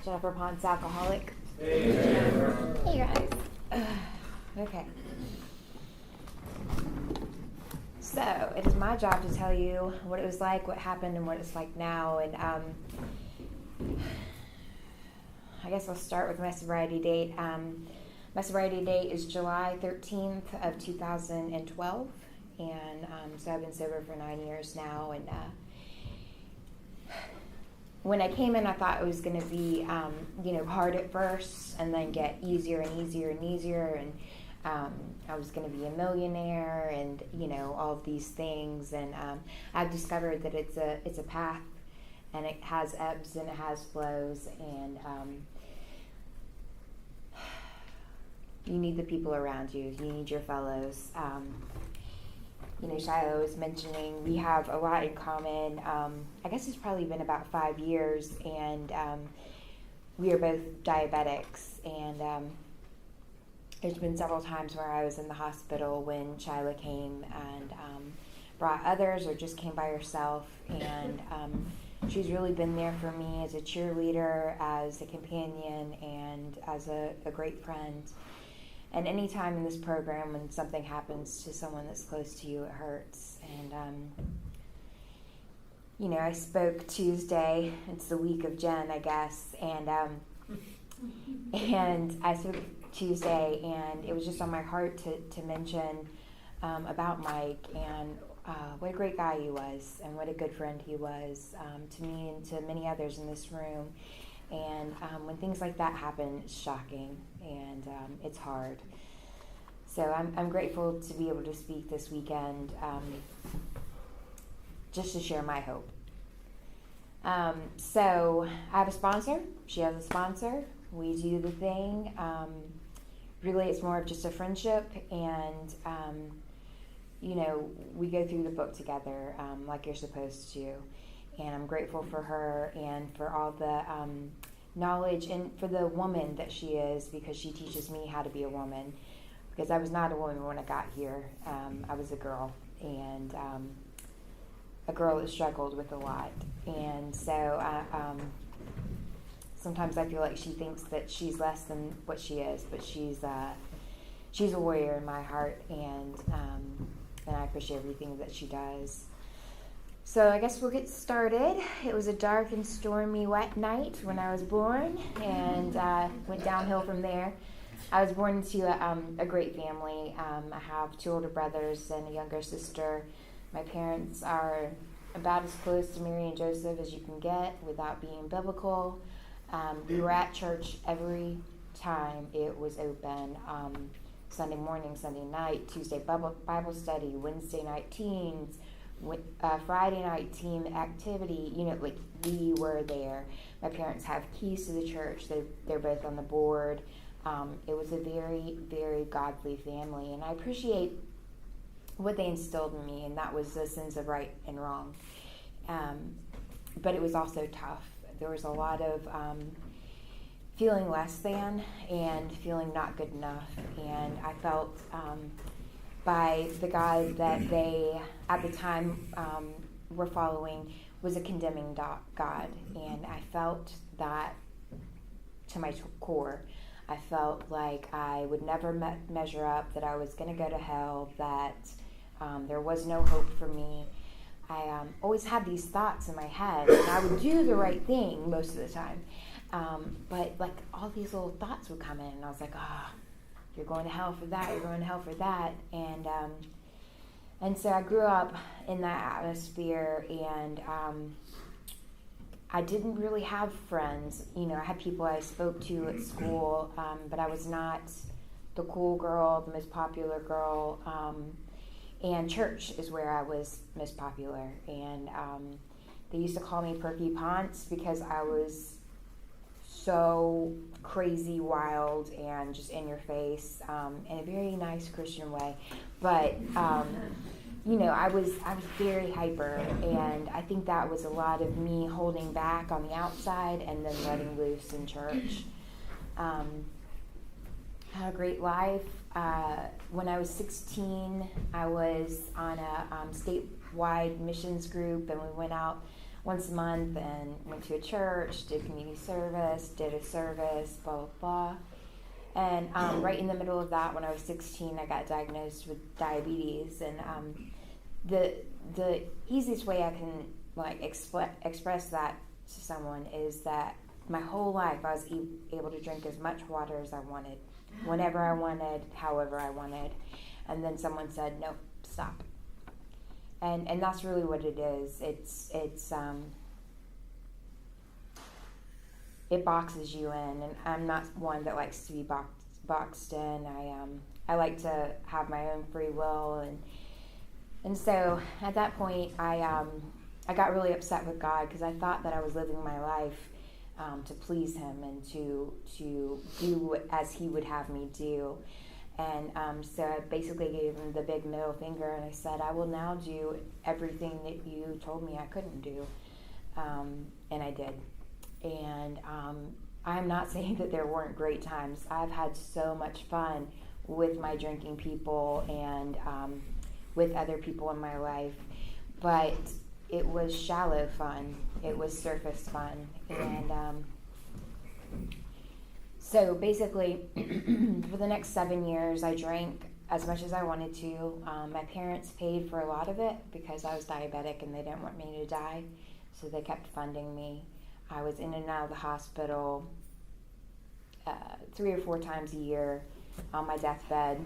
Jennifer Ponce, alcoholic. Amen. Hey guys. Okay. So it is my job to tell you what it was like, what happened, and what it's like now. And I guess I'll start with my sobriety date. My sobriety date is July 13th of 2012, and so I've been sober for 9 years now. And when I came in, I thought it was going to be, hard at first, and then get easier and easier and easier, and I was going to be a millionaire, and all of these things. And I've discovered that it's a path, and it has ebbs and it has flows, and you need the people around you. You need your fellows. Shiloh was mentioning we have a lot in common. I guess it's probably been about 5 years, and we are both diabetics. And there's been several times where I was in the hospital when Shiloh came and brought others, or just came by herself. And she's really been there for me as a cheerleader, as a companion, and as a great friend. And any time in this program when something happens to someone that's close to you, it hurts. And, I spoke Tuesday. It's the week of Jen, I guess. And I spoke Tuesday, and it was just on my heart to mention about Mike, and what a great guy he was, and what a good friend he was to me and to many others in this room. And when things like that happen, it's shocking, and it's hard. So I'm grateful to be able to speak this weekend, just to share my hope. So I have a sponsor. She has a sponsor. We do the thing. Really, it's more of just a friendship, and we go through the book together like you're supposed to. And I'm grateful for her and for all the knowledge, and for the woman that she is, because she teaches me how to be a woman. Because I was not a woman when I got here. I was a girl, and a girl that struggled with a lot. And so sometimes I feel like she thinks that she's less than what she is, but she's a warrior in my heart, and I appreciate everything that she does. So I guess we'll get started. It was a dark and stormy, wet night when I was born, and went downhill from there. I was born into a great family. I have 2 older brothers and a younger sister. My parents are about as close to Mary and Joseph as you can get without being biblical. We were at church every time it was open. Sunday morning, Sunday night, Tuesday Bible study, Wednesday night teens, Friday night team activity. We were there. My parents have keys to the church. They're both on the board. It was a very, very godly family, and I appreciate what they instilled in me, and that was the sense of right and wrong. But it was also tough. There was a lot of feeling less than, and feeling not good enough, and I felt by the God that they at the time were following was a condemning God, and I felt that to my core. I felt like I would never measure up, that I was going to go to hell, that there was no hope for me. I always had these thoughts in my head, and I would do the right thing most of the time. But like all these little thoughts would come in, and I was like, you're going to hell for that, you're going to hell for that. And so I grew up in that atmosphere, and I didn't really have friends. I had people I spoke to at school, but I was not the cool girl, the most popular girl. And church is where I was most popular. And they used to call me Perky Ponce because I was so crazy, wild, and just in your face, in a very nice Christian way. But I was very hyper, and I think that was a lot of me holding back on the outside and then letting loose in church. Had a great life. When I was 16, I was on a statewide missions group, and we went out once a month and went to a church, did community service, did a service, blah, blah, blah. And right in the middle of that, when I was 16, I got diagnosed with diabetes. And the easiest way I can express that to someone is that my whole life I was able to drink as much water as I wanted, whenever I wanted, however I wanted. And then someone said, nope, stop. And that's really what it is. It boxes you in, and I'm not one that likes to be boxed in. I like to have my own free will, and so at that point I got really upset with God because I thought that I was living my life to please Him and to do as He would have me do. And so I basically gave Him the big middle finger, and I said, I will now do everything that you told me I couldn't do. And I did. And I'm not saying that there weren't great times. I've had so much fun with my drinking people and with other people in my life. But it was shallow fun. It was surface fun. And so basically, for the next 7 years, I drank as much as I wanted to. My parents paid for a lot of it because I was diabetic and they didn't want me to die, so they kept funding me. I was in and out of the hospital 3 or 4 times a year on my deathbed.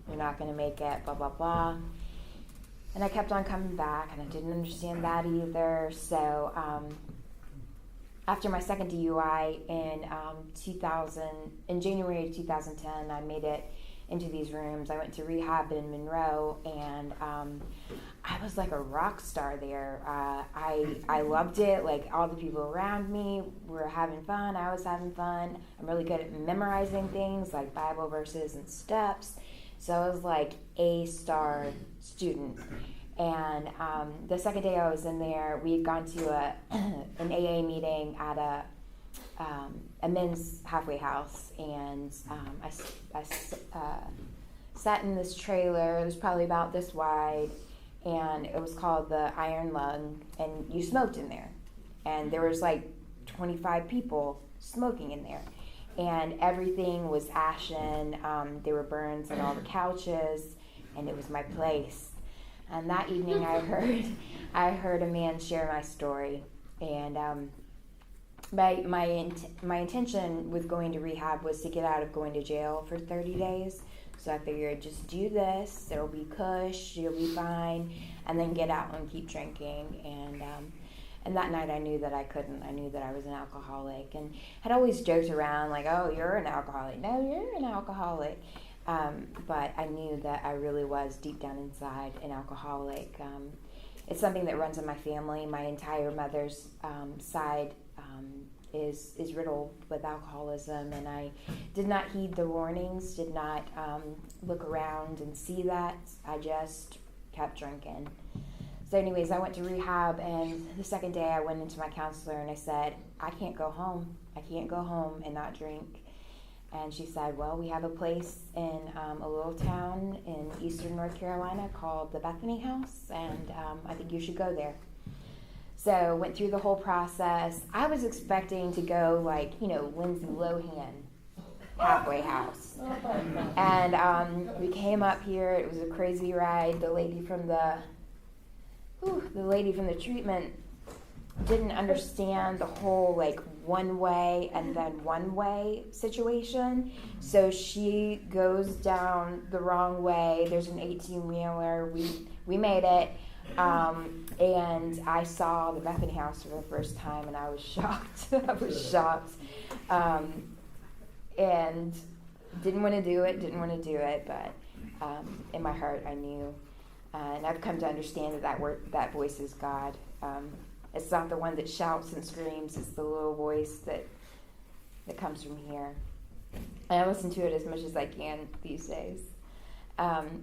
You're not going to make it, blah, blah, blah. And I kept on coming back, and I didn't understand that either. So after my second DUI in January of 2010, I made it into these rooms. I went to rehab in Monroe, and I was like a rock star there. I loved it. Like, all the people around me were having fun. I was having fun. I'm really good at memorizing things like Bible verses and steps. So I was like a star student. And the second day I was in there, we had gone to an AA meeting at a men's halfway house, and I sat in this trailer. It was probably about this wide, and it was called the Iron Lung, and you smoked in there. And there was like 25 people smoking in there, and everything was ashen. There were burns on all the couches, and it was my place. And that evening I heard a man share my story, and my intention with going to rehab was to get out of going to jail for 30 days. So I figured, just do this, it'll be cush, you'll be fine, and then get out and keep drinking. And that night I knew that I couldn't. I knew that I was an alcoholic, and had always joked around like, oh, you're an alcoholic. No, you're an alcoholic. But I knew that I really was deep down inside an alcoholic. It's something that runs in my family. My entire mother's side is riddled with alcoholism, and I did not heed the warnings, did not look around and see that. I just kept drinking. So anyways, I went to rehab, and the second day I went into my counselor and I said, I can't go home. I can't go home and not drink. And she said, well, we have a place in a little town in eastern North Carolina called the Bethany House, and I think you should go there. So went through the whole process. I was expecting to go like, Lindsay Lohan halfway house. And we came up here. It was a crazy ride. The lady from the treatment didn't understand the whole like one way and then one way situation. So she goes down the wrong way. There's an 18-wheeler. We made it. And I saw the Bethany House for the first time, and I was shocked. I was shocked. And didn't want to do it, but in my heart I knew. And I've come to understand that voice is God. It's not the one that shouts and screams. It's the little voice that comes from here. And I listen to it as much as I can these days.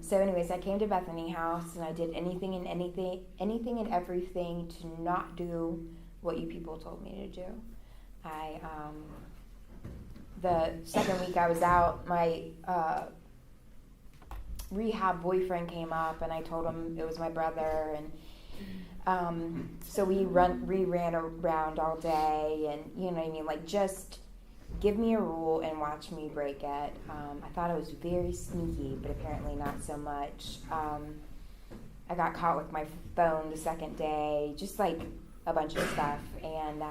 So anyways, I came to Bethany House, and I did anything and everything to not do what you people told me to do. The second week I was out, my rehab boyfriend came up, and I told him it was my brother, and So we ran around all day, and you know what I mean, like just give me a rule and watch me break it. I thought I was very sneaky, but apparently not so much. I got caught with my phone the second day, just like a bunch of stuff, and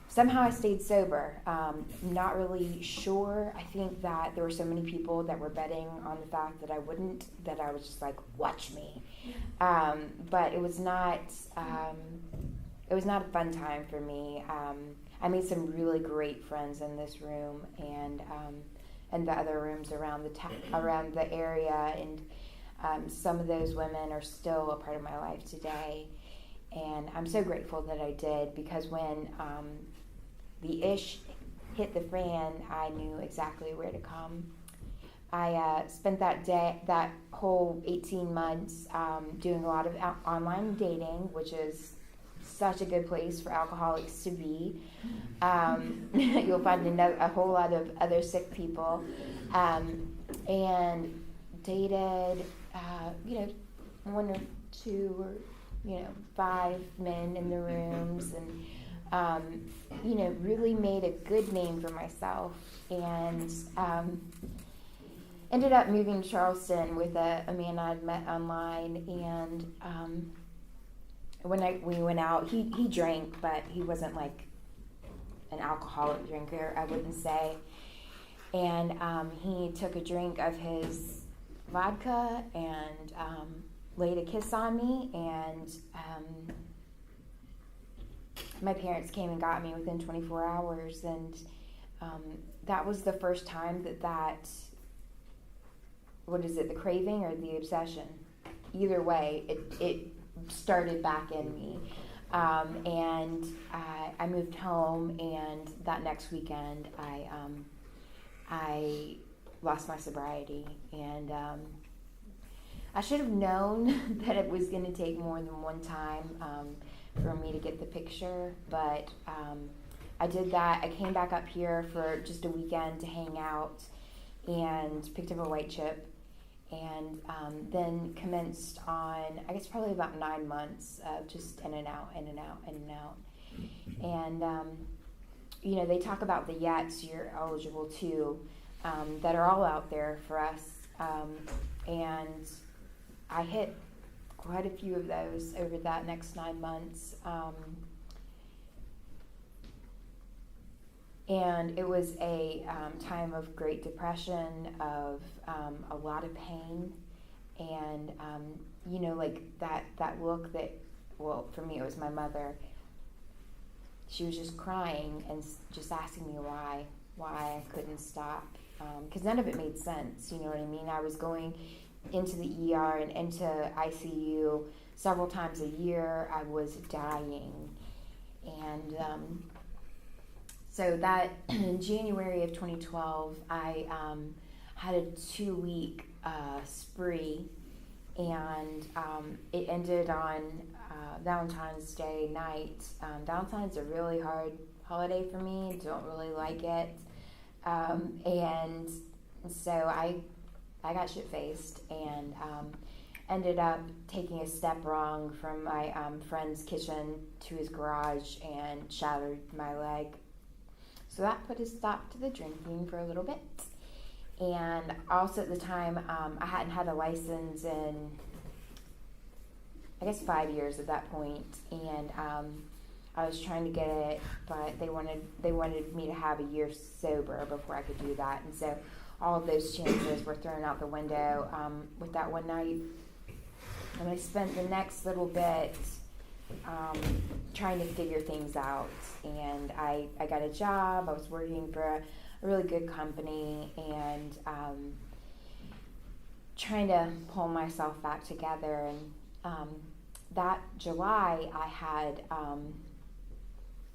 somehow I stayed sober. Not really sure. I think that there were so many people that were betting on the fact that I wouldn't, that I was just like, watch me. But it was not a fun time for me. I made some really great friends in this room and the other rooms around the area, and some of those women are still a part of my life today. And I'm so grateful that I did, because when the ish hit the fan, I knew exactly where to come. I spent that whole 18 months doing a lot of online dating, which is such a good place for alcoholics to be. You'll find a whole lot of other sick people, and dated, one or two or 5 men in the rooms, and really made a good name for myself, and ended up moving to Charleston with a man I'd met online, and when we went out, he drank, but he wasn't like an alcoholic drinker, I wouldn't say, and he took a drink of his vodka and laid a kiss on me, and my parents came and got me within 24 hours, and that was the first time that what is it, the craving or the obsession? Either way, it started back in me, and I moved home, and that next weekend I lost my sobriety, and I should have known that it was going to take more than one time for me to get the picture, but I did that. I came back up here for just a weekend to hang out and picked up a white chip, and then commenced on, I guess, probably about 9 months of just in and out, in and out, in and out. And, they talk about the yets you're eligible to that are all out there for us, and I hit quite a few of those over that next 9 months. And it was a time of great depression, of a lot of pain, and like that look that, well, for me it was my mother. She was just crying and just asking me why I couldn't stop, because none of it made sense. You know what I mean? I was going into the ER and into ICU several times a year. I was dying, and so that in January of 2012, I had a 2-week spree, and it ended on Valentine's Day night. Valentine's a really hard holiday for me. Don't really like it, and so I got shit-faced, and ended up taking a step wrong from my friend's kitchen to his garage and shattered my leg. So that put a stop to the drinking for a little bit. And also at the time, I hadn't had a license in, I guess, 5 years at that point. And I was trying to get it, but they wanted me to have a year sober before I could do that. And so all of those chances were thrown out the window with that one night. And I spent the next little bit trying to figure things out, and I got a job. I was working for a really good company, and trying to pull myself back together. And that July, I had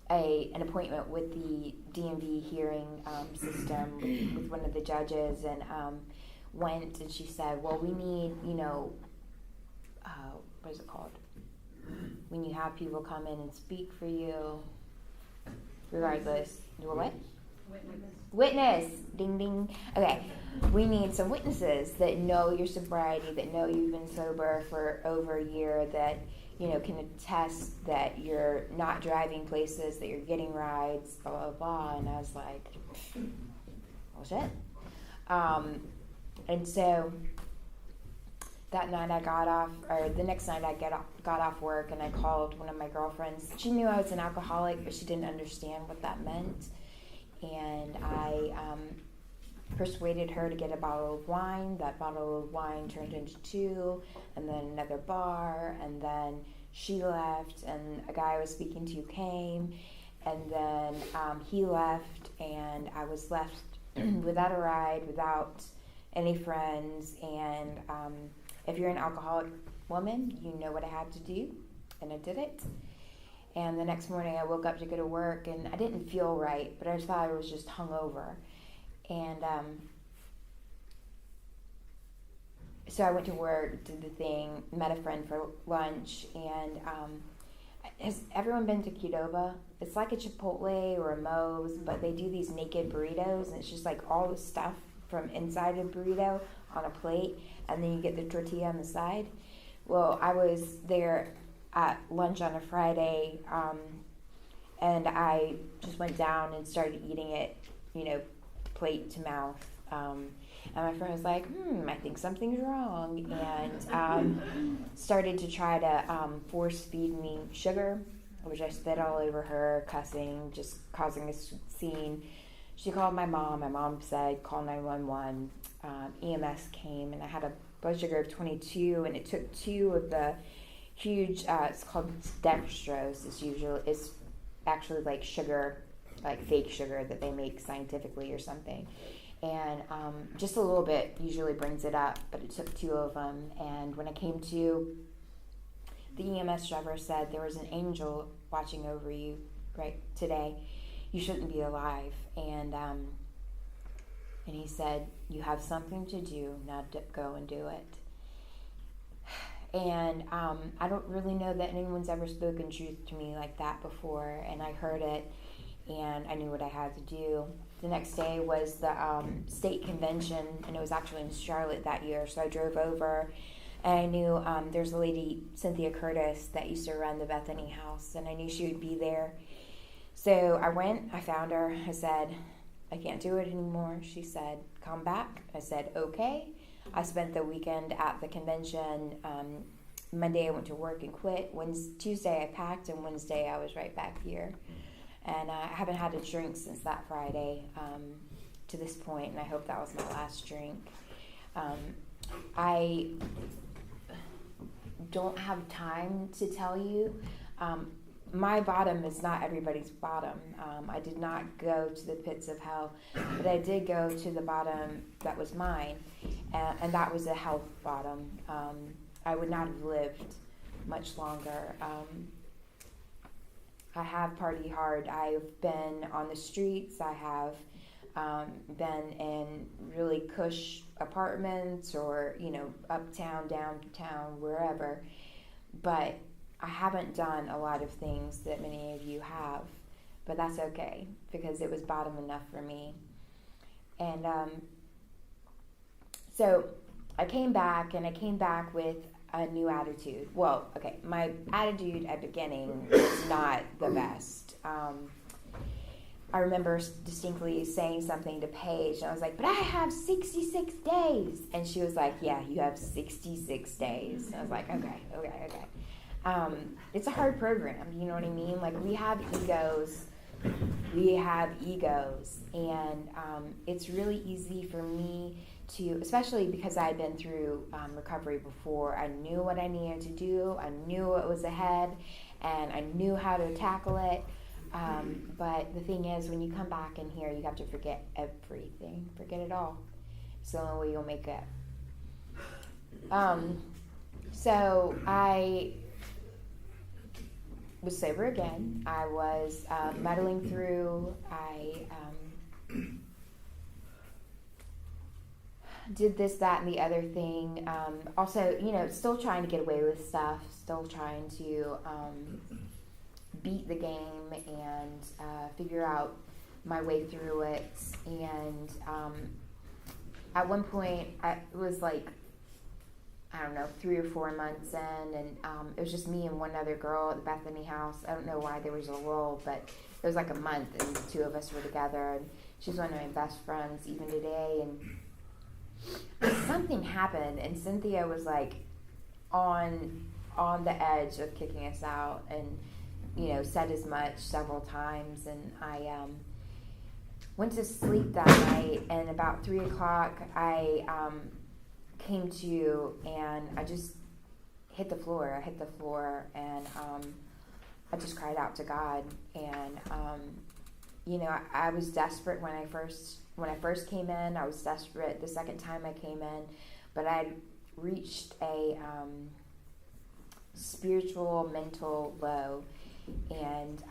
an appointment with the DMV hearing system with one of the judges, and went, and she said, well, we need, what is it called? When you have people come in and speak for you, regardless. What? Witness. Ding, ding. Okay. We need some witnesses that know your sobriety, that know you've been sober for over a year, that, can attest that you're not driving places, that you're getting rides, blah, blah, blah. And I was like, well, shit. And so that night the next night I got off work and I called one of my girlfriends. She knew I was an alcoholic, but she didn't understand what that meant. And I persuaded her to get a bottle of wine. That bottle of wine turned into 2, and then another bar, and then she left, and a guy I was speaking to came, and then he left, and I was left without a ride, without any friends. And if you're an alcoholic woman, you know what I had to do, and I did it. And the next morning I woke up to go to work, and I didn't feel right, but I just thought I was just hungover. And so I went to work, did the thing, met a friend for lunch, and has everyone been to Qdoba? It's like a Chipotle or a Moe's, but they do these naked burritos, and it's just like all the stuff from inside a burrito on a plate, and then you get the tortilla on the side. Well, I was there at lunch on a Friday, and I just went down and started eating it, plate to mouth. And my friend was like, I think something's wrong, and started to try to force feed me sugar, which I spit all over her, cussing, just causing a scene. She called my mom. My mom said, call 911. EMS came, and I had a blood sugar of 22, and it took 2 of the huge, it's called dextrose. It's actually like sugar, like fake sugar that they make scientifically or something. And just a little bit usually brings it up, but it took 2 of them. And when I came to, the EMS driver said, there was an angel watching over you right today. You shouldn't be alive. And he said, you have something to do, now go and do it. And I don't really know that anyone's ever spoken truth to me like that before, and I heard it, and I knew what I had to do. The next day was the state convention, and it was actually in Charlotte that year, so I drove over, and I knew there's a lady, Cynthia Curtis, that used to run the Bethany House, and I knew she would be there. So I went, I found her, I said, I can't do it anymore. She said, come back. I said, okay. I spent the weekend at the convention. Monday I went to work and quit. Tuesday I packed, and Wednesday I was right back here. And I haven't had a drink since that Friday to this point, and I hope that was my last drink. I don't have time to tell you. My bottom is not everybody's bottom. I did not go to the pits of hell, but I did go to the bottom that was mine, and that was a health bottom. I would not have lived much longer. I have partied hard. I've been on the streets. I have been in really cush apartments or, uptown, downtown, wherever. But I haven't done a lot of things that many of you have. But that's okay, because it was bottom enough for me. And so I came back, and I came back with a new attitude. Well, okay, my attitude at the beginning was not the best. I remember distinctly saying something to Paige, and I was like, but I have 66 days. And she was like, yeah, you have 66 days. And I was like, okay. It's a hard program, you know what I mean? Like, we have egos, and it's really easy for me to, especially because I had been through recovery before. I knew what I needed to do, I knew what was ahead, and I knew how to tackle it. But the thing is, when you come back in here, you have to forget everything. Forget it all. It's the only way you'll make it. So I was sober again. I was muddling through. I did this, that, and the other thing. Also, still trying to get away with stuff. Still trying to beat the game and figure out my way through it. And at one point, it was like I don't know, 3 or 4 months in, and it was just me and one other girl at the Bethany house. I don't know why there was a lull, but it was like a month, and the two of us were together, and she's one of my best friends even today. And something happened, and Cynthia was like on the edge of kicking us out, and said as much several times. And I went to sleep that night, and about 3 o'clock I came to, and I just hit the floor. I hit the floor, and I just cried out to God. And I was desperate when I first came in. I was desperate the second time I came in, but I'd reached a spiritual, mental low, and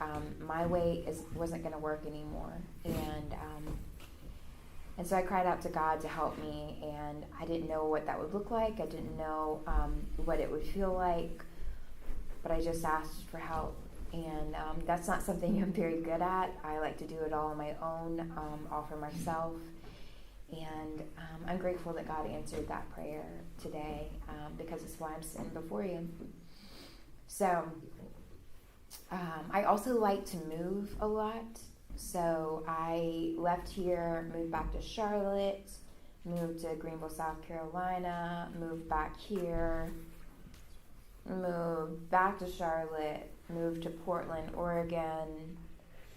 my way wasn't going to work anymore. And so I cried out to God to help me, and I didn't know what that would look like. I didn't know what it would feel like, but I just asked for help. And that's not something I'm very good at. I like to do it all on my own, all for myself. And I'm grateful that God answered that prayer today, because it's why I'm sitting before you. So I also like to move a lot. So I left here, moved back to Charlotte, moved to Greenville, South Carolina, moved back here, moved back to Charlotte, moved to Portland, Oregon,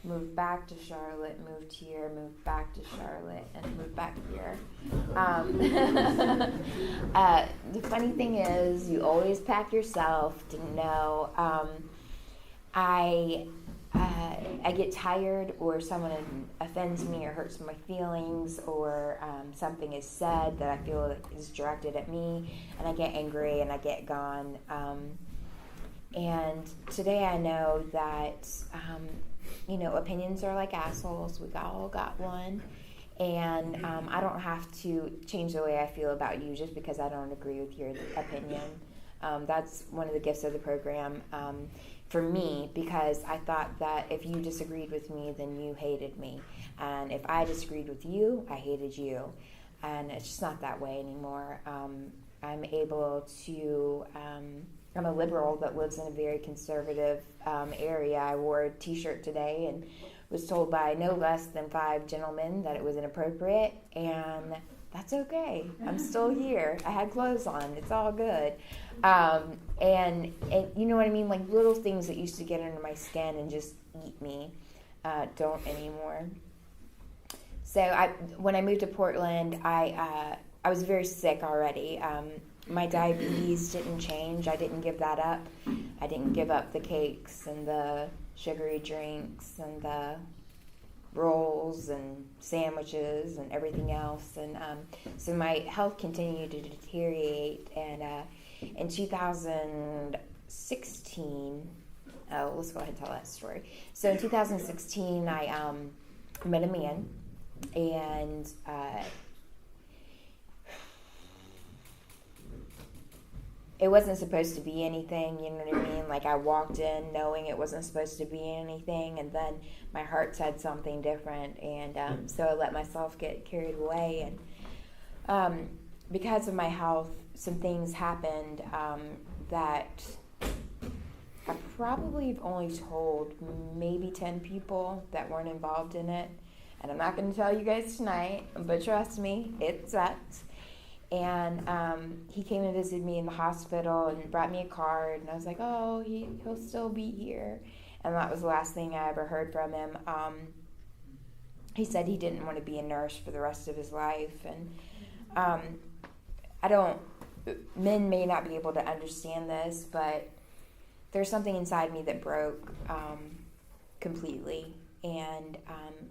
moved back to Charlotte, moved here, moved back to Charlotte, and moved back here. The funny thing is, you always pack yourself to know. I get tired, or someone offends me or hurts my feelings, or something is said that I feel is directed at me, and I get angry and I get gone. And today I know that, opinions are like assholes. We all got one. And I don't have to change the way I feel about you just because I don't agree with your opinion. That's one of the gifts of the program for me, because I thought that if you disagreed with me, then you hated me. And if I disagreed with you, I hated you. And it's just not that way anymore. I'm able to... I'm a liberal that lives in a very conservative area. I wore a t-shirt today and was told by no less than 5 gentlemen that it was inappropriate, and that's okay. I'm still here. I had clothes on. It's all good. And you know what I mean? Like little things that used to get under my skin and just eat me don't anymore. So when I moved to Portland, I was very sick already. My diabetes didn't change. I didn't give that up. I didn't give up the cakes and the sugary drinks and the rolls and sandwiches and everything else. And so my health continued to deteriorate. And in 2016, let's go ahead and tell that story. So in 2016, I met a man, and it wasn't supposed to be anything, you know what I mean? Like I walked in knowing it wasn't supposed to be anything, and then my heart said something different, and so I let myself get carried away. And because of my health, some things happened that I probably have only told maybe 10 people that weren't involved in it. And I'm not going to tell you guys tonight, but trust me, it sucked. And he came and visited me in the hospital and brought me a card. And I was like, oh, he'll still be here. And that was the last thing I ever heard from him. He said he didn't want to be a nurse for the rest of his life. And men may not be able to understand this, but there's something inside me that broke completely. And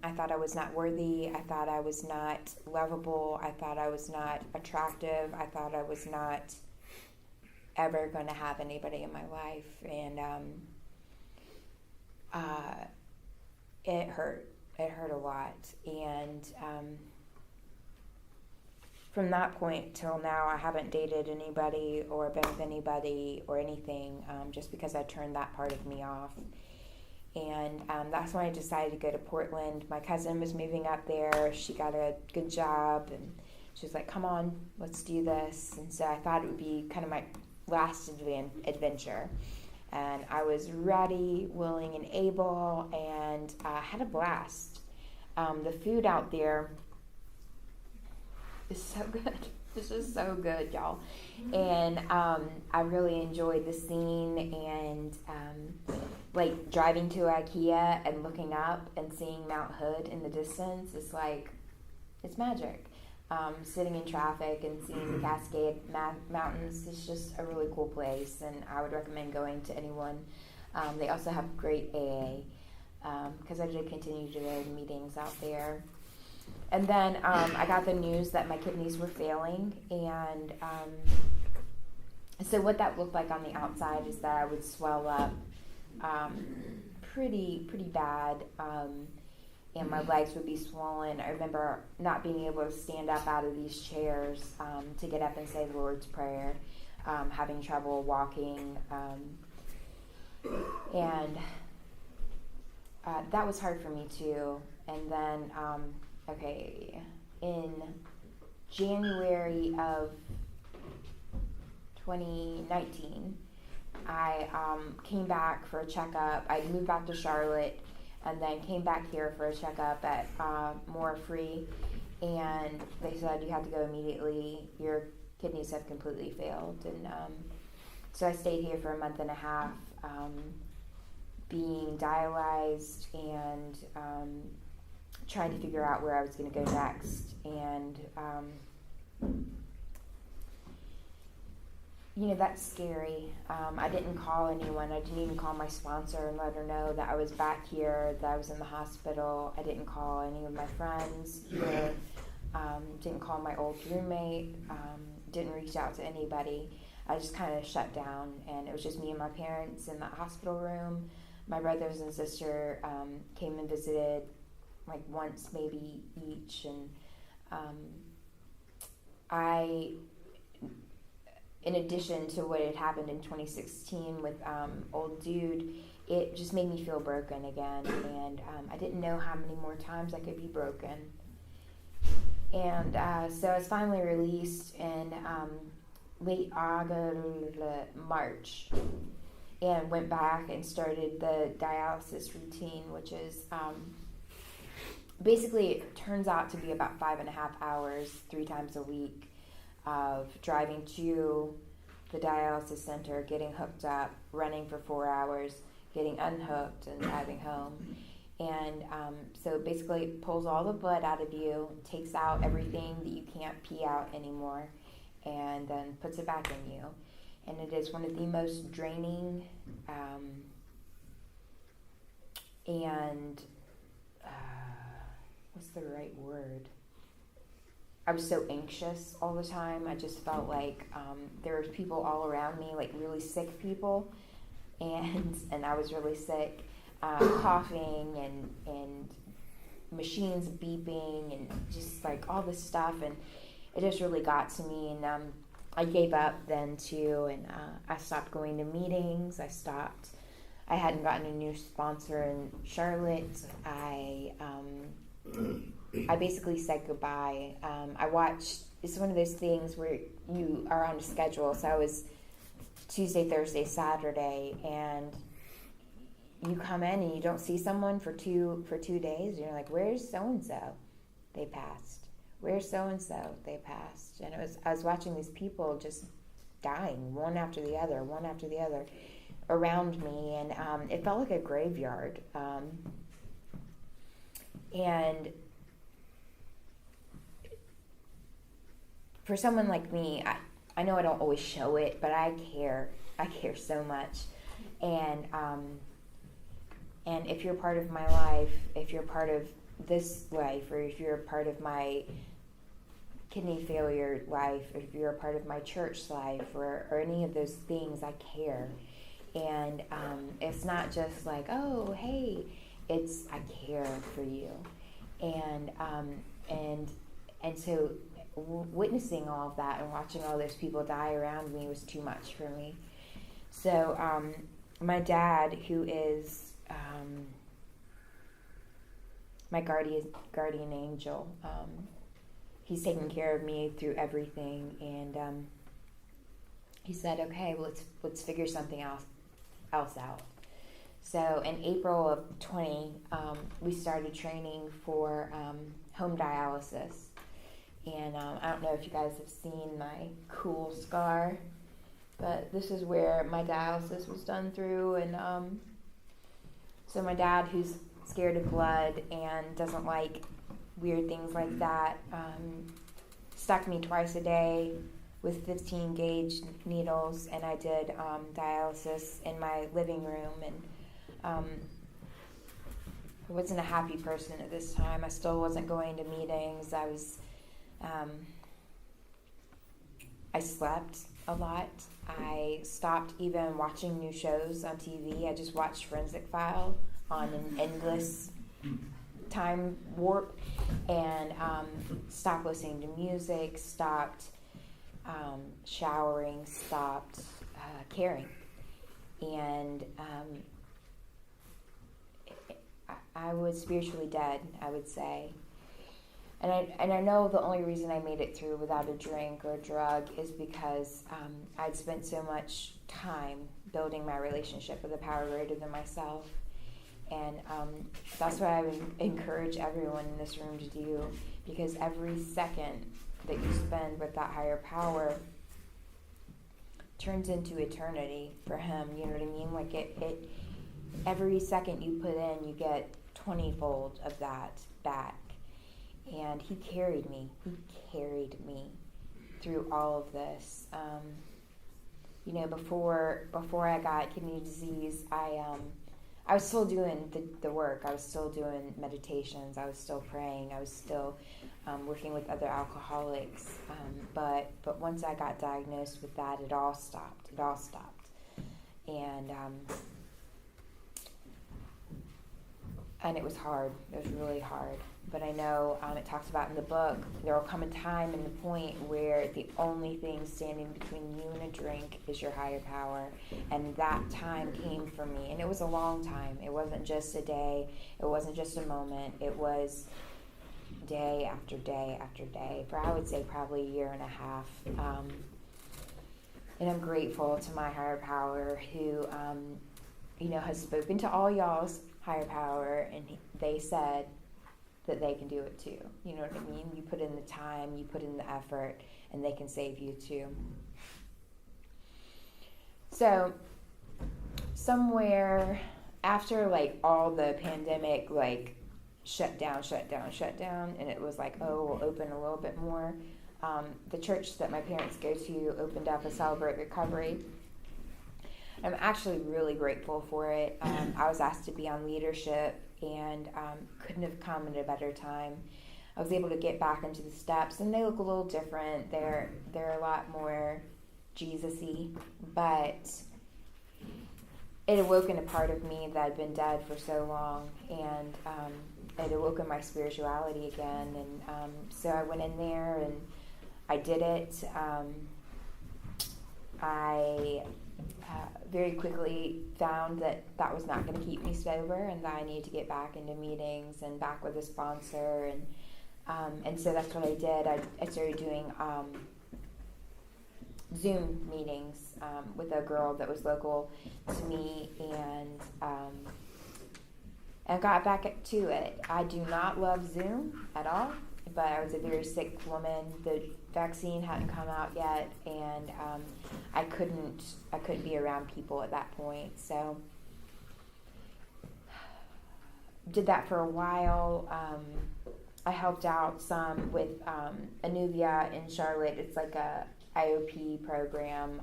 I thought I was not worthy. I thought I was not lovable. I thought I was not attractive. I thought I was not ever going to have anybody in my life. And it hurt. It hurt a lot. And from that point till now, I haven't dated anybody or been with anybody or anything, just because I turned that part of me off. And that's when I decided to go to Portland. My cousin was moving up there. She got a good job, and she was like, come on, let's do this. And so I thought it would be kind of my last adventure. And I was ready, willing, and able, and had a blast. The food out there is so good. It's just so good, y'all. And I really enjoyed the scene, and like driving to IKEA and looking up and seeing Mount Hood in the distance is like, it's magic. Sitting in traffic and seeing the Cascade Mountains is just a really cool place, and I would recommend going to anyone. They also have great AA, because I did continue to go to meetings out there. And then I got the news that my kidneys were failing, and so what that looked like on the outside is that I would swell up pretty bad, and my legs would be swollen. I remember not being able to stand up out of these chairs to get up and say the Lord's Prayer, having trouble walking, and that was hard for me too. And then, in January of 2019, I came back for a checkup. I moved back to Charlotte, and then came back here for a checkup at More Free, and they said you have to go immediately. Your kidneys have completely failed, and so I stayed here for a month and a half, being dialyzed and trying to figure out where I was going to go next. And that's scary. I didn't call anyone. I didn't even call my sponsor and let her know that I was back here, that I was in the hospital. I didn't call any of my friends here. Didn't call my old roommate. Didn't reach out to anybody. I just kind of shut down, and it was just me and my parents in the hospital room. My brothers and sister came and visited like once maybe each, and I, in addition to what had happened in 2016 with old dude, it just made me feel broken again, and I didn't know how many more times I could be broken. And so I was finally released in late March, and went back and started the dialysis routine, which is basically, it turns out to be about 5.5 hours 3 times a week of driving to the dialysis center, getting hooked up, running for 4 hours, getting unhooked, and driving home. And so basically it pulls all the blood out of you, takes out everything that you can't pee out anymore, and then puts it back in you. And it is one of the most draining and what's the right word? I was so anxious all the time. I just felt like there was people all around me, like really sick people, and I was really sick, coughing and machines beeping and just like all this stuff, and it just really got to me. And I gave up then too, and I stopped going to meetings. I hadn't gotten a new sponsor in Charlotte. I basically said goodbye. I watched, it's one of those things where you are on a schedule. So I was Tuesday, Thursday, Saturday, and you come in and you don't see someone for 2 days. And you're like, where's so-and-so? They passed. Where's so-and-so? They passed. And I was watching these people just dying, one after the other around me. And it felt like a graveyard. And for someone like me, I know I don't always show it, but I care. I care so much. And if you're part of my life, if you're part of this life, or if you're a part of my kidney failure life, or if you're a part of my church life, or any of those things, I care. And it's not just like, oh, hey, it's I care for you. And so witnessing all of that and watching all those people die around me was too much for me. So my dad, who is my guardian angel, he's taken care of me through everything. And he said, okay, well, let's figure something else out. So in April of 20, we started training for home dialysis. And I don't know if you guys have seen my cool scar, but this is where my dialysis was done through. And so my dad, who's scared of blood and doesn't like weird things like that, stuck me twice a day with 15 gauge needles, and I did dialysis in my living room. And I wasn't a happy person at this time. I still wasn't going to meetings. I slept a lot. I stopped even watching new shows on TV. I just watched Forensic File on an endless time warp, and stopped listening to music, stopped showering, stopped caring. And I was spiritually dead, I would say. And I know the only reason I made it through without a drink or a drug is because I'd spent so much time building my relationship with a power greater than myself. And that's what I would encourage everyone in this room to do, because every second that you spend with that higher power turns into eternity for him. You know what I mean? Like it every second you put in, you get 20-fold of that back. And he carried me through all of this. Before I got kidney disease, I was still doing the work. I was still doing meditations. I was still praying. I was still working with other alcoholics. But once I got diagnosed with that, it all stopped. And it was hard. It was really hard. But I know it talks about in the book, there will come a time and the point where the only thing standing between you and a drink is your higher power. And that time came for me. And it was a long time. It wasn't just a day. It wasn't just a moment. It was day after day after day for, I would say, probably a year and a half. And I'm grateful to my higher power who, has spoken to all y'all's higher power, and they said that they can do it too. You know what I mean? You put in the time, you put in the effort, and they can save you too. So somewhere after all the pandemic shut down, and it was we'll open a little bit more. The church that my parents go to opened up a Celebrate Recovery. I'm actually really grateful for it. I was asked to be on leadership, and couldn't have come at a better time. I was able to get back into the steps, and they look a little different. They're a lot more Jesus-y, but it awoken a part of me that had been dead for so long, and it awoken my spirituality again. And so I went in there and I did it. I very quickly found that was not going to keep me sober, and that I needed to get back into meetings and back with a sponsor, and so that's what I did. I started doing Zoom meetings with a girl that was local to me, and got back to it. I do not love Zoom at all, but I was a very sick woman. The vaccine hadn't come out yet, and I couldn't be around people at that point. So did that for a while. I helped out some with Anuvia in Charlotte. It's like a IOP program.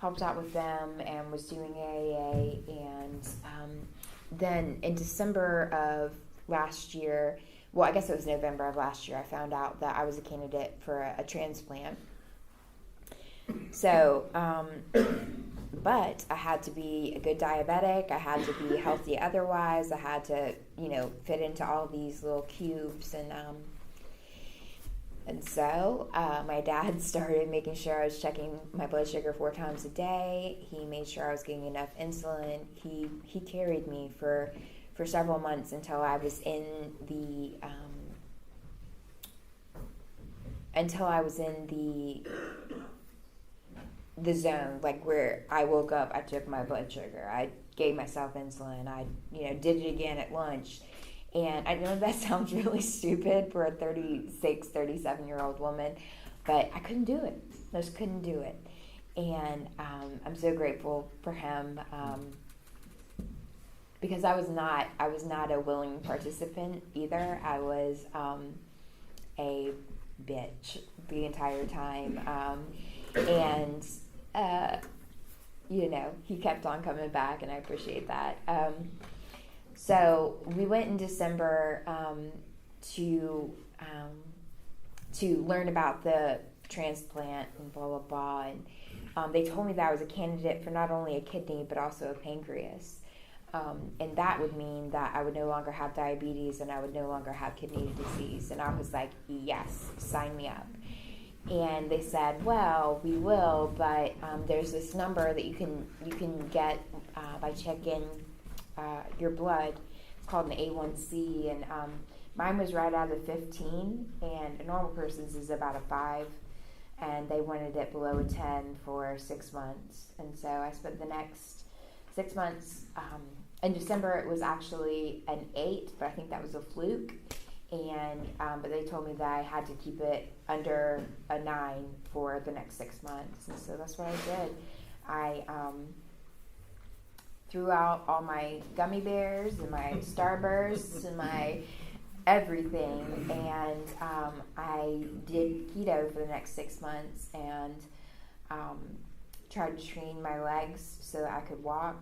Helped out with them and was doing AA. And then in December of last year, well, I guess it was November of last year, I found out that I was a candidate for a transplant. So, but I had to be a good diabetic. I had to be healthy otherwise. I had to, fit into all these little cubes. And so my dad started making sure I was checking my blood sugar 4 times a day. He made sure I was getting enough insulin. He carried me for several months until I was in the until I was in the zone, like where I woke up, I took my blood sugar, I gave myself insulin, I did it again at lunch. And I know that sounds really stupid for a 36, 37-year-old woman, but I couldn't do it. I just couldn't do it. And I'm so grateful for him, because I was not a willing participant either. I was a bitch the entire time, and he kept on coming back, and I appreciate that. So we went in December to learn about the transplant and blah blah blah, and they told me that I was a candidate for not only a kidney but also a pancreas. And that would mean that I would no longer have diabetes and I would no longer have kidney disease. And I was like, yes, sign me up. And they said, well, we will, but there's this number that you can get by checking your blood. It's called an A1C, and mine was right out of 15, and a normal person's is about a 5, and they wanted it below a 10 for 6 months. And so I spent the next 6 months. In December, it was actually an 8, but I think that was a fluke. And but they told me that I had to keep it under a 9 for the next 6 months, and so that's what I did. I threw out all my gummy bears and my Starbursts and my everything, and I did keto for the next 6 months and tried to train my legs so that I could walk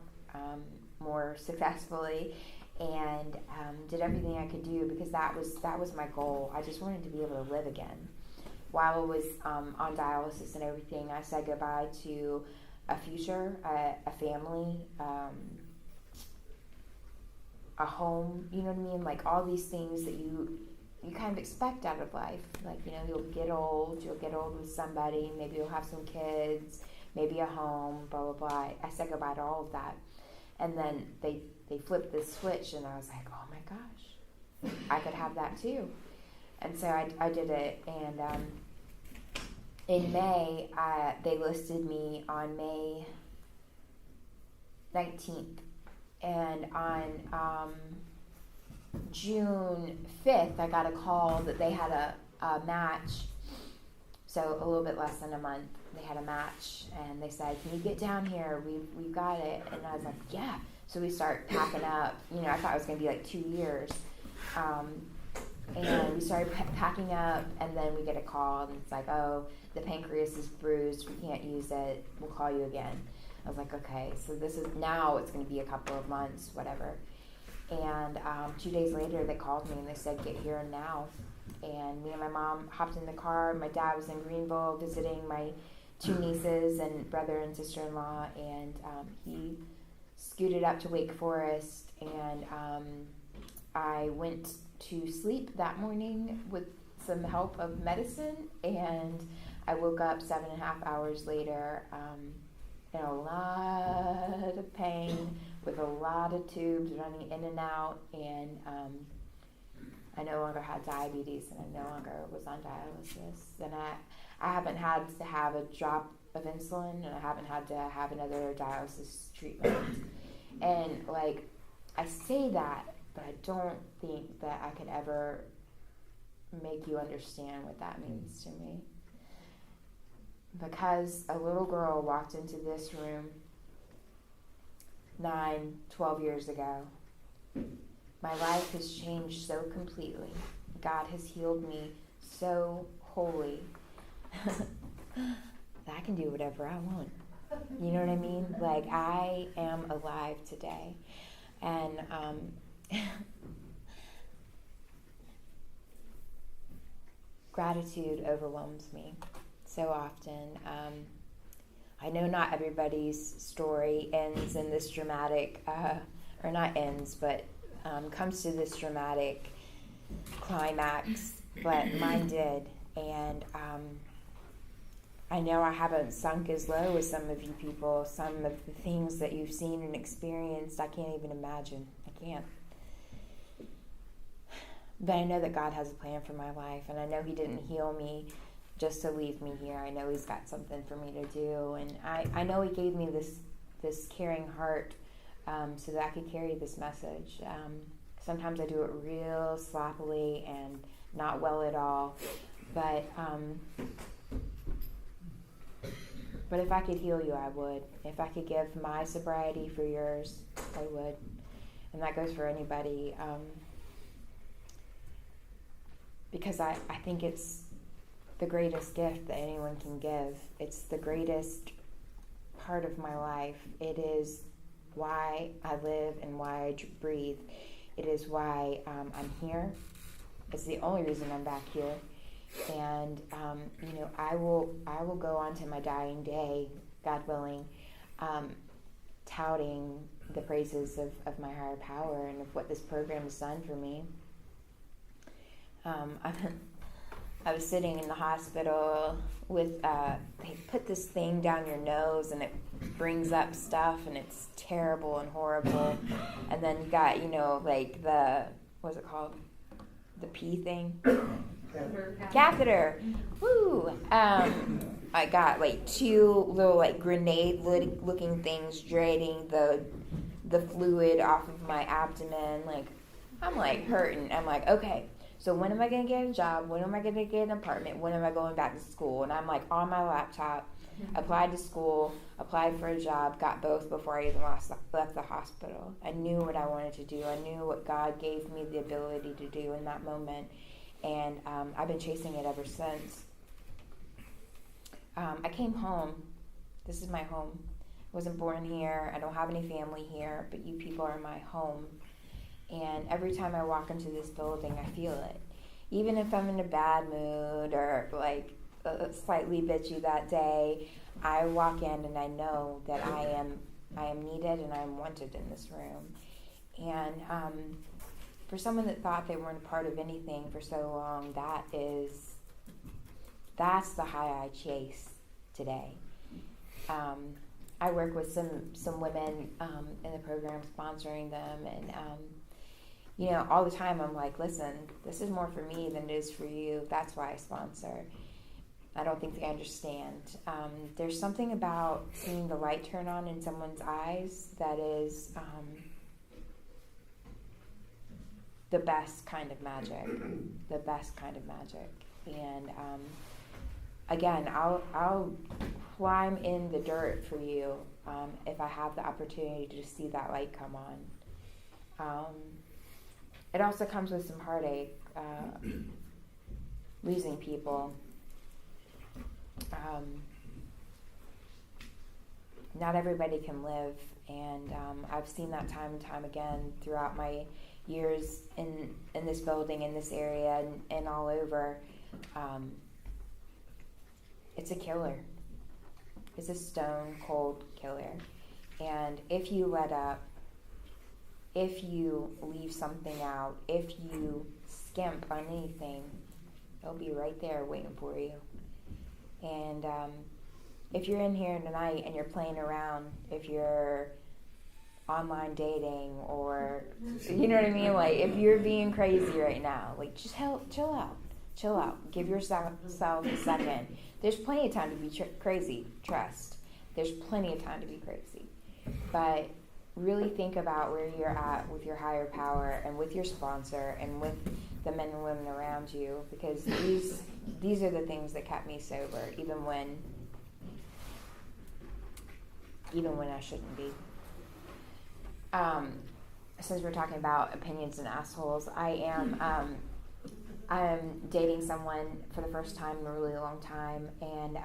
more successfully, and did everything I could do because that was my goal. I just wanted to be able to live again. While I was on dialysis and everything, I said goodbye to a future, a family, a home, you know what I mean? Like all these things that you kind of expect out of life. Like, you'll get old with somebody, maybe you'll have some kids, maybe a home, blah, blah, blah. I said goodbye to all of that. And then they flipped this switch, and I was like, oh my gosh, I could have that too. And so I did it, and in May, they listed me on May 19th, and on June 5th, I got a call that they had a match, so a little bit less than a month. They had a match, and they said, can you get down here? We've got it. And I was like, yeah. So we start packing up. I thought it was going to be like 2 years. And we started packing up, and then we get a call, and it's like, oh, the pancreas is bruised. We can't use it. We'll call you again. I was like, okay. So now it's going to be a couple of months, whatever. And 2 days later, they called me, and they said, get here now. And me and my mom hopped in the car. My dad was in Greenville visiting my 2 nieces and brother and sister-in-law, and he scooted up to Wake Forest, and I went to sleep that morning with some help of medicine, and I woke up 7.5 hours later in a lot of pain with a lot of tubes running in and out, and I no longer had diabetes, and I no longer was on dialysis, and I haven't had to have a drop of insulin, and I haven't had to have another dialysis treatment. And like, I say that, but I don't think that I could ever make you understand what that means to me. Because a little girl walked into this room 9, 12 years ago, my life has changed so completely. God has healed me so wholly that I can do whatever I want. You know what I mean? Like, I am alive today. And gratitude overwhelms me so often. I know not everybody's story ends in this dramatic, or not ends, but comes to this dramatic climax, but mine did. And I know I haven't sunk as low as some of you people. Some of the things that you've seen and experienced, I can't even imagine. I can't. But I know that God has a plan for my life, and I know He didn't heal me just to leave me here. I know he's got something for me to do, and I know he gave me this caring heart so that I could carry this message. Sometimes I do it real sloppily and not well at all, but if I could heal you, I would. If I could give my sobriety for yours, I would. And that goes for anybody, because I think it's the greatest gift that anyone can give. It's the greatest part of my life. It is why I live and why I breathe. It is why I'm here. It's the only reason I'm back here. And I will go on to my dying day, God willing, touting the praises of my higher power and of what this program has done for me. I was sitting in the hospital with, they put this thing down your nose and it brings up stuff and it's terrible and horrible. And then you got, like what's it called? The P thing? Catheter. Woo! I got like 2 little like grenade looking things draining the fluid off of my abdomen. Like, I'm like hurting. I'm like, okay. So when am I going to get a job? When am I going to get an apartment? When am I going back to school? And I'm like on my laptop, applied to school, applied for a job, got both before I even left the hospital. I knew what I wanted to do. I knew what God gave me the ability to do in that moment. And I've been chasing it ever since. I came home. This is my home. I wasn't born here. I don't have any family here, but you people are my home. And every time I walk into this building, I feel it. Even if I'm in a bad mood or like slightly bitchy that day, I walk in and I know that I am needed and I am wanted in this room. And for someone that thought they weren't a part of anything for so long, that's the high I chase today. I work with some women in the program, sponsoring them, and all the time I'm like, listen, this is more for me than it is for you. That's why I sponsor. I don't think they understand. There's something about seeing the light turn on in someone's eyes that is the best kind of magic. The best kind of magic. And again, I'll climb in the dirt for you if I have the opportunity to see that light come on. It also comes with some heartache, losing people. Not everybody can live, and I've seen that time and time again throughout my years in this building, in this area, and all over. It's a killer. It's a stone cold killer. And if you let up, if you leave something out, if you skimp on anything, they'll be right there waiting for you. And if you're in here tonight and you're playing around, if you're online dating, or you know what I mean, like if you're being crazy right now, like just chill out, give yourself a second. There's plenty of time to be crazy. Trust, there's plenty of time to be crazy, but really think about where you're at with your higher power and with your sponsor and with the men and women around you, because these are the things that kept me sober, even when I shouldn't be. Since we're talking about opinions and assholes, I'm dating someone for the first time in a really long time, and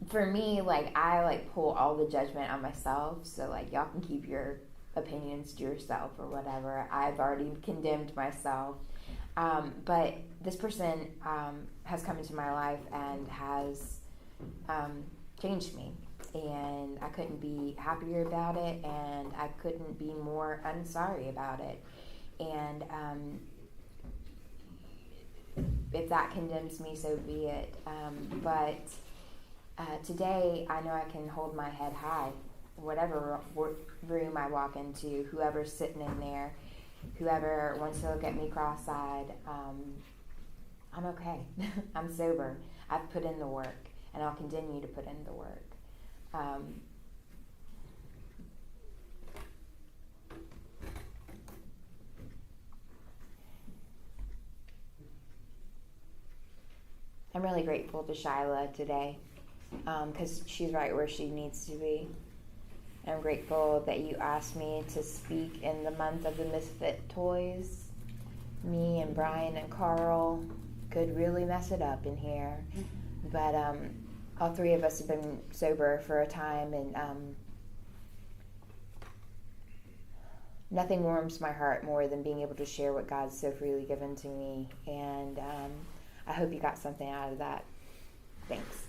for me, like I pull all the judgment on myself, so like y'all can keep your opinions to yourself or whatever. I've already condemned myself, but this person has come into my life and has changed me, and I couldn't be happier about it, and I couldn't be more unsorry about it. And if that condemns me, so be it. But today, I know I can hold my head high, whatever room I walk into, whoever's sitting in there, whoever wants to look at me cross-eyed, I'm okay. I'm sober. I've put in the work, and I'll continue to put in the work. I'm really grateful to Shyla today, because she's right where she needs to be. I'm grateful that you asked me to speak in the month of the Misfit Toys. Me and Brian and Carl could really mess it up in here, but all three of us have been sober for a time, and nothing warms my heart more than being able to share what God's so freely given to me, and I hope you got something out of that. Thanks.